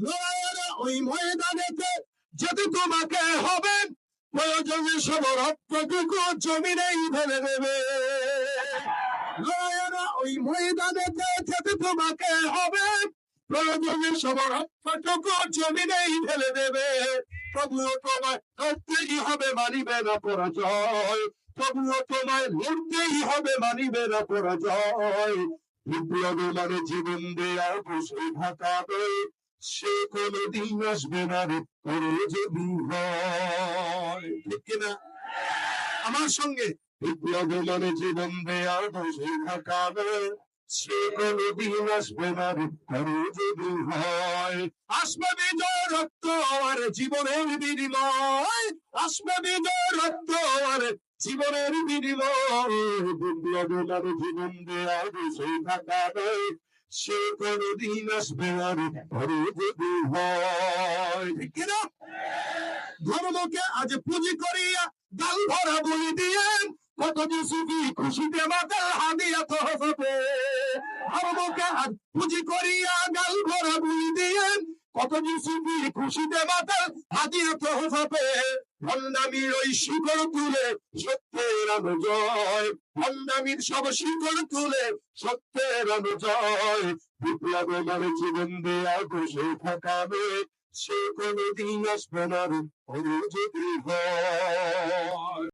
লড়াইয়ের ওই ময়দানেতে যেতে তোমাকে হবে, প্রয়োজনে সব রক্তটুকু জমিনেই ফেলে দেবে। লড়াইয়ের ওই ময়দানেতে যেতে তোমাকে হবে, প্রয়োজনে সব রক্তটুকু জমিনেই ফেলে দেবে। তবুও তোমায় লড়তেই হবে, মানিবে না পরাজয়। তবুও তোমায় লড়তেই হবে, মানিবে না পরাজয়। বিপ্লব মানে জীবন দেয়া বসে থাকাবে, সে কোনদিন আসবে না রে তোর যদি হয়। ঠিক কিনা আমার সঙ্গে? বিপ্লব মানে জীবন দেয়া বসে থাকাবে, সে কোনদিন আসবে না রে তোর যদি হয়। আসবে বিজয় রক্ত আর জীবনের বিনিময়, আসবে বিজয় রক্ত আর জীবনের বিনিময়। বিপ্লব মানে জীবন দেয়া বসে থাকাবে, সে কোনদিন আসবে আর ধরে যদি হয়। ঠিক কিনা? ধর্মকে আজ পুঁজি করিয়া গাল ভরা বলি দিয়ে, কত সুখী খুশিতে মাতাল হাদিয়া তো হবে। ধর্মকে আজ পুঁজি করিয়া গাল ভরা বলি দিয়ে, কত সুখী খুশিতে মাতাল হাদিয়া তো হবে। ভণ্ডামির ওই শিকড় তুলে সত্যের আলো জয়, ভণ্ডামির সব শিকড় তুলে সত্যের আলো জয়। বিপ্লব মানে জীবন দেয়া বসে থাকাবে, সে কোনদিন আসবে না রে যদি হয়।